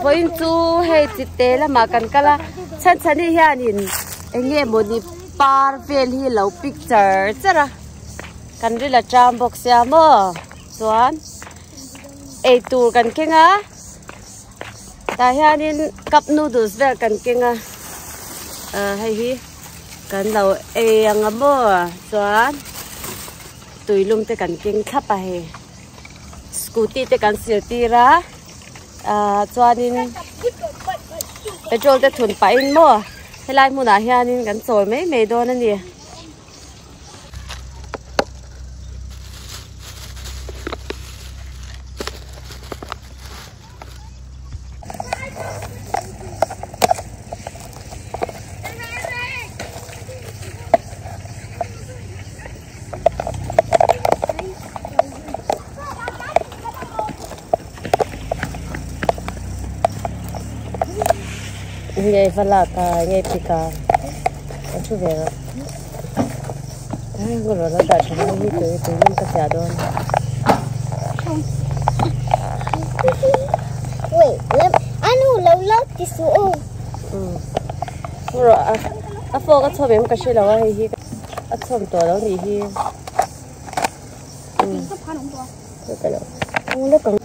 với chú hay chỉ té là mà cần cái là chân đi ha nhìn anh nghe một đi par vel hi lâu picture chứ ra cần đi là tram box ya mơ xuân ấy tu cần kinh á tại ha nhìn cup noodles về cần kinh á hay hi cần lâu ấy ăn mơ xuân tụi lum te cần kinh khắp à he scooty te cần sửa ti ra cho nên petrol te thun pa in mo hay lai mua nãy ha nên cần sồi mấy đồ nữa nè nghe phân lạc nghe pika chú về rồi người rồi nó đặt cho nó đi tới những cái nhà đó wait anh lâu lâu thì số rồi phô cái cho mình cái gì đâu hay chômตัวแล้วนี่ที่cái đó nó còn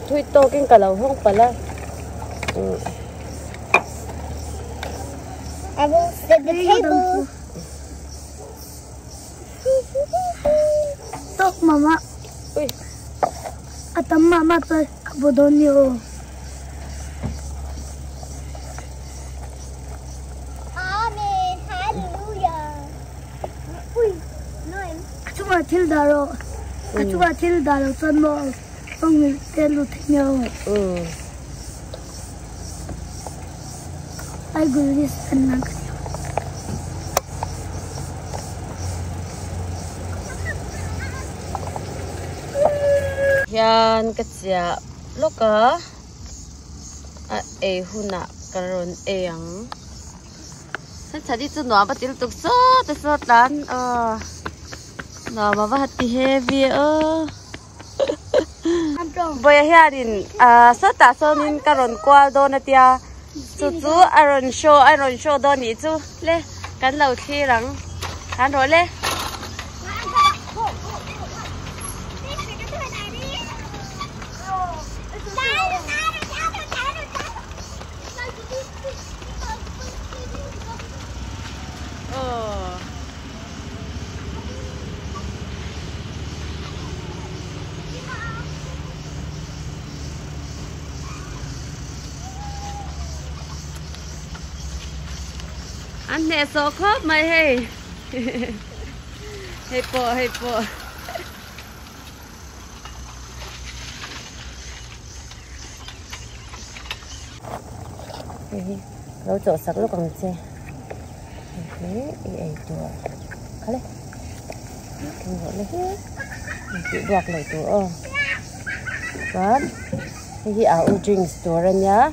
thui to cái cả lầu không phải là I will set the table. Talk mama. Ui. Atam mama to kabodonyo. Amen. Hallelujah. Ui. Noem. Achuma thil daro. Achuma thil daro son mo. Ông telu theo. Ai gửi đi sân nắng. Yan katsia loka huna karon ang san tadi tu no ba til tuk so tan no ma ba ti heavy boy ya din sa ta so nin karon kwa do na tia chu iron show do ni chu le kan lau thi rang kan ro le anh nè số khớp mày hay hay po lâu chỗ sắc lúc còn xe thế ấy tuổi khá lên kinh gọi lên chị đoạt lại tuổi vâng thì áo drinks tuổi rồi nhá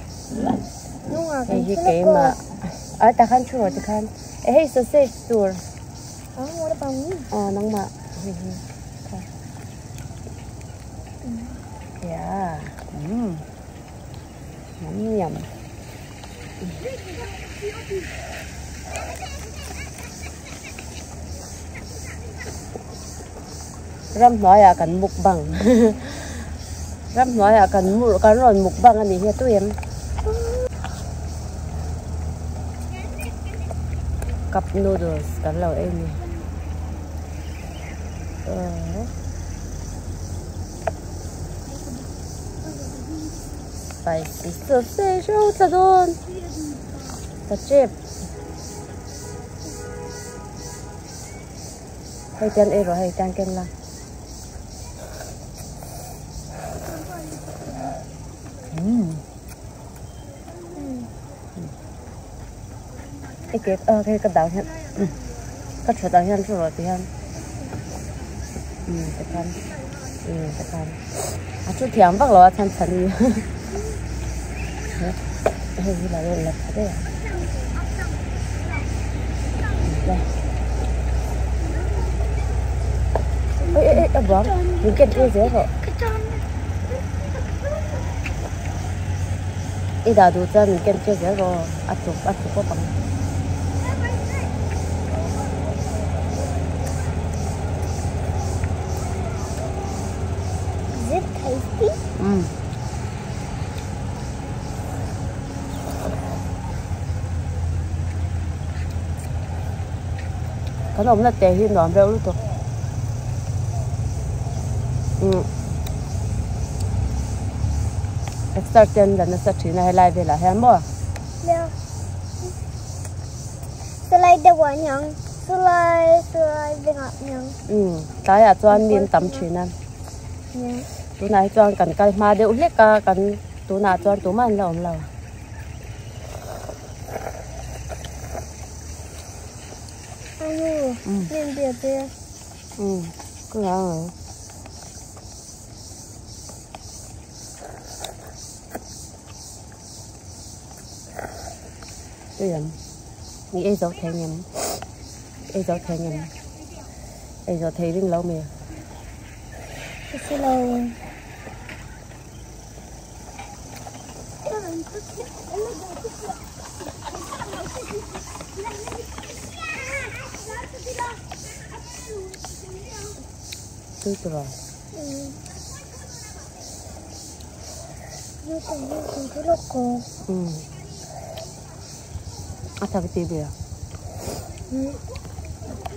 thì cái mà ở ta khăn chua thì khăn ấy sausage tour what about me nóng mà yeah nhầm ram nói cần mục bằng ram nói cần rồi mục bằng anh ấy tụi em cup noodles cả lẩu em spicy sausage rất là ngon thật chép hay chân em rồi hay chân kem là cái đào hen cái chỗ đào hen rồi thì hen cái con chút thèm bắt lo chân chân hay là đây là thế à ê bóng những cái gì rồi ít đã đủ cho mình kem chơi cái rồi ăn chụp có bằng Is it tasty? cái ông là tệ hiền đòn rau luôn thôi start chân là nó sẽ chỉ này lại về là hẻmบ่Yeah. Slide the one young. Slide the ngọc young. cái à cho miền tắm chỉ nè Yeah. tụi này cho cần cái mà đều hết cả cần tụi nào cho tụi mình lòng lòng Ayo. Nên biệt biệt. cứ là rồi cái gì nghĩ ai dấu thèm nhầm ai dấu thèm nhầm ai dấu thấy riêng lâu mày Cái lâu. tôi rồi Như cái loco. à sao cái gì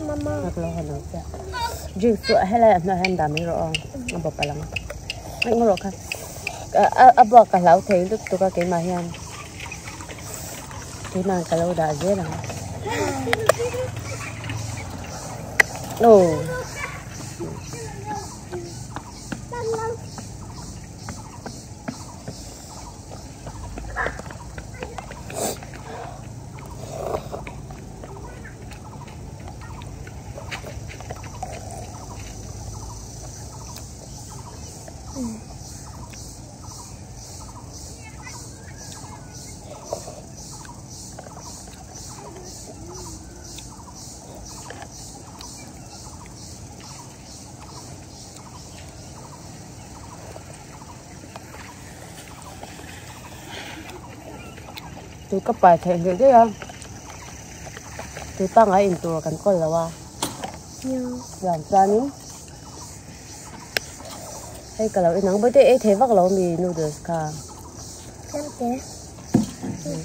Mama. Nak lo halo sa. Jig so hala na handa mi ro ang ba palang. Ay ngoro ka. Abo ka law thei lut to ka ke ma hian. Thế nào ka law da je na. No. Tôi cấp bài thầy người đấy à tôi tăng ở inตัวกันก่อนแล้วว่าอย่างจานนี้ให้กับเราอีนังไม่ได้เทวักเรามีนูเดสค่ะ Em té.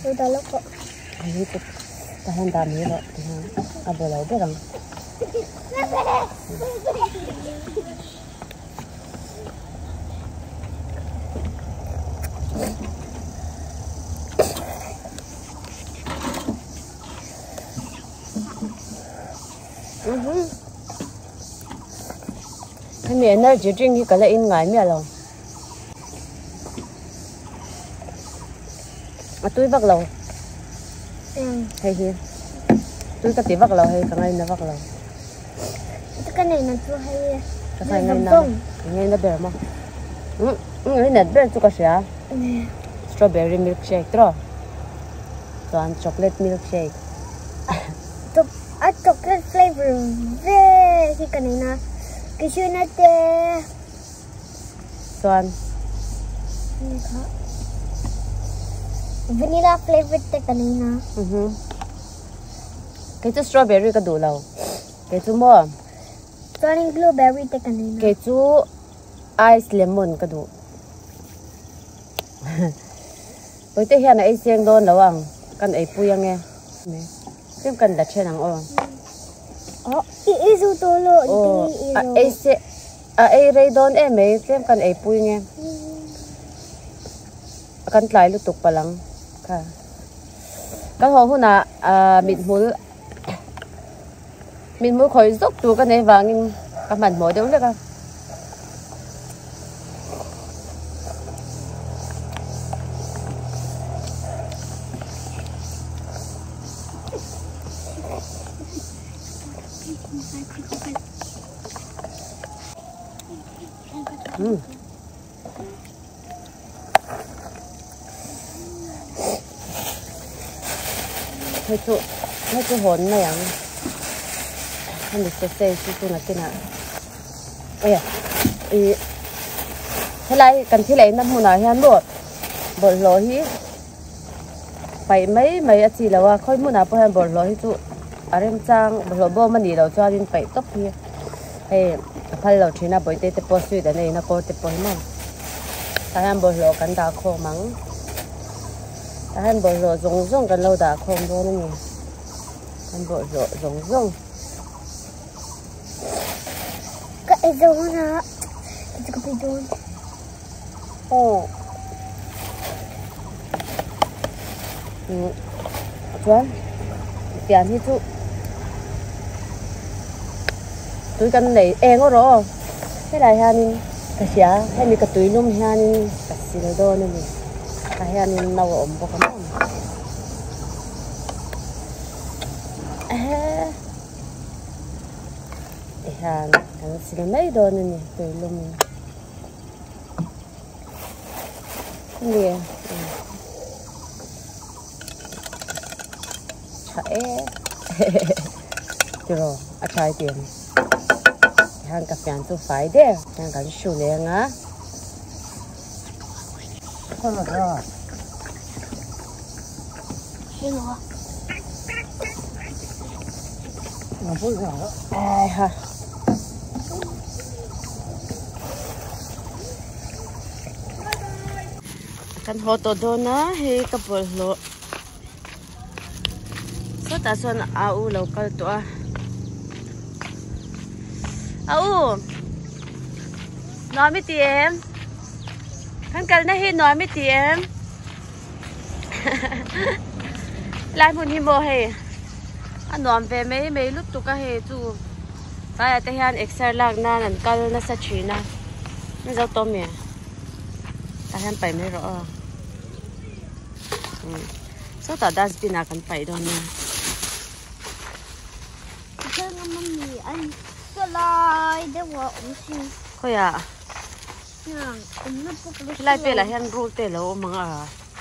Tôi đã lúc đó. อันนี้จะจะให้ดามีแล้วที่ฮะเอาไปเราได้หรือให้มี energy drink ที่ก็เลยอินง่ายไม่หรอà tôi vắt lầu hay gì tôi cái tiền vắt lầu hay cái này nó vắt lầu cái này là chưa hay cái này nó bể mà cái này bể tôi có sao strawberry milkshake đó toàn chocolate milkshake chocolate flavor về cái này là cái chuyện này thế toàn vanilla flavored te kanina. Cái chú strawberry cái đủ lâu. Cái chú mua. Turning blueberry te kanina. Cái chú ice lemon cái đủ. Với thế hiện nay xem đón lâu ang, cần ấy pui ang nghe. Xem cần đặt trên ang o. Isu tolo. Ấy sẽ ấy ray đón em ấy xem cần ấy pui nghe. Cần lại lúc tục palang. Cái hồ na mình muốn khởi dốc tụ cái này vàng các bạn mới đúng được không? Hay chú hồn này anh không được xe chú là cái nào ây à thế lại cần thế này năm hôm nào hắn bộ bộ lối hí phải mấy ở chỉ làว่าค่อยมุ่งหน้าไปบนรถที่จุอะไรมันจังบนรถบ่มันนี่เราจะดินไปตบพี่เฮ้พันเราที่น่าไปเตะปอสุดแต่เนี่ยน่าก็เตะปอมั่งถ้าให้บนรถกันด่าโคมั้งถ้าให้บนรถจงกันเราด่าโคมด้วยนี่ให้บนรถจงก็ไอ้โดนนะจะก็ไปโดนโอ้ชวนเปลี่ยนที่จุตุยกันไหนเองก็รอให้ไรฮะนี่กระเสียให้มีกระตุยนุ่มฮะนี่กระสีเราโดนนี่กระฮะนี่เราอมปกติฮะกันสีเราไม่โดนนี่ตุยนุ่มนี่เดี๋ยวอาชายเตียนทางกับการตัวไฟเด้อทางการชูเลี้ยงอ่ะคนละก็ใช่หรอมาพูดกันแล้วค่ะกันโหตัวโดนนะเฮกับบุหรี่ก็แต่ส่วนเอาเราก็ตัวเอานอนไม่เตียมทั้งกันได้เห็นนอนไม่เตียมลายมุนฮิโมเฮอันนอนไปไม่ลุกตุกเฮจูไปแต่ฮันเอ็กซ์ลากนั่นกันน่าสัชีนะไม่เจ้าตัวเมียแต่ฮันไปไม่รอso ta das bin akan pai don naเรื่องมันมีอันก็ลายได้ว่าอุ้สิก็อย่าอย่างอันนั้นพวกไล่ไปละเห็นรูเตแล้วมึง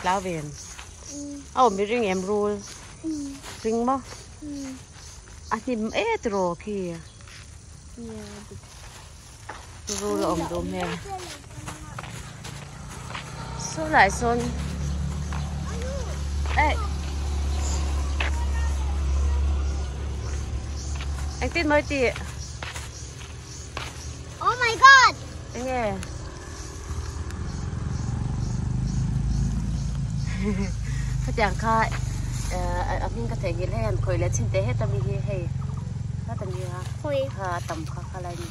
ลาเวนเอามีริงเอ็มรูริงมั้งอันนี้ตรอพี่รูละดูแม่soหลายโซนanh tin mới chị oh my god anh ngheเขาจังค่ะmình có thể nhìn thấy anh khơi lên trên té hết tầm gì hay hết tầm gì hả khơi ha tầm khá là gì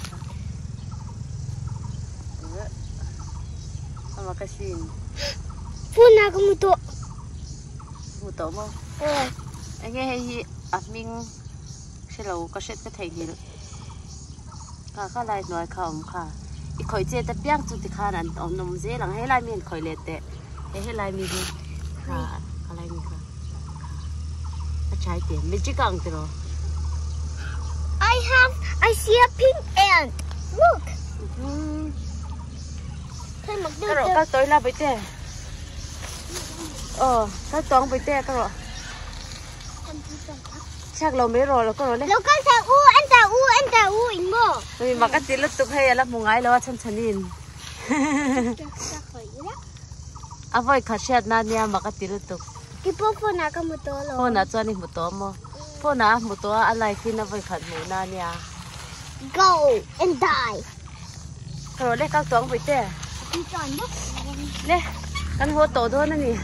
mà cái gì phun nào có một tổ không anh nghe hay mình sẽ lâu có sẽ có thể nhìn khá lại nói khôngค่ะอีกข่อยเจแต่เปียกจุดที่ขานั้นเอานมเจหลังให้ลายมีนข่อยเล็ดแต่ให้ลายมีดีค่ะอะไรมีค่ะอาชายเตียนไม่จิกังตัว I see a pink ant look ใช่หมดด้วยก็ตัวละไปเต้ก็ต้องไปเต้ก็รอชักเราไม่รอแล้วก็รอเลยแล้วก็จะอันตาอีกโม่มีมากันติดรถตุกให้แล้วมุงไงแล้วว่าฉันนินเอาไว้ขัดเช็ดนั่นเนี่ยมากันติดรถตุกกี่พวกพนักก็มุตัวหรอพนักจวนนี่มุตัวมั้งพนักมุตัวอะไรที่น่าไว้ขัดหมูนั่นเนี่ย go and die ก็รอเลยก็ต้องไปเต้เลยกันหัวโตด้วยนั่นนี่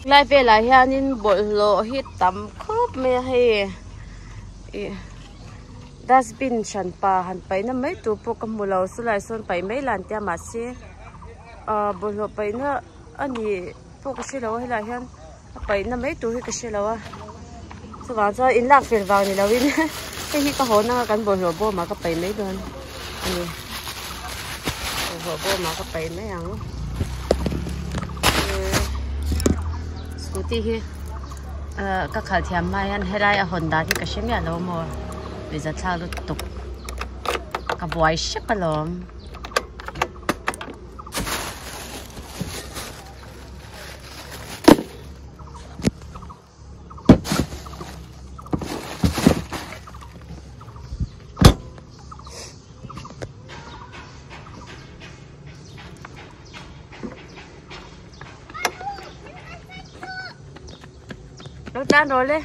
ไล่ไปหลายอย่างนี่บดโลหิตต่ำครบไม่ให้ดัสบินฉันป่าหันไปนั่นไม่ตัวพวกกมูเราสุดเลยส่วนไปไม่หลานเตียมาเสียบดโลไปนั่นอันนี้พวกกษัตริย์เราให้หลายอย่างไปนั่นไม่ตัวให้กษัตริย์เราสว่างจะอินลักเฟิลวางนี่เราวินให้ที่ก็หัวนั่งกันบดโลโบมาก็ไปไม่เดินอันนี้หัวโบมาก็ไปไม่ยังที่ก็ขาดเทียมมายันให้ได้หอนดาที่กระเชมีอะไรมั่วเดี๋ยวจะทารุตกกับบอยชิบปลอม Đâu tan rồi lên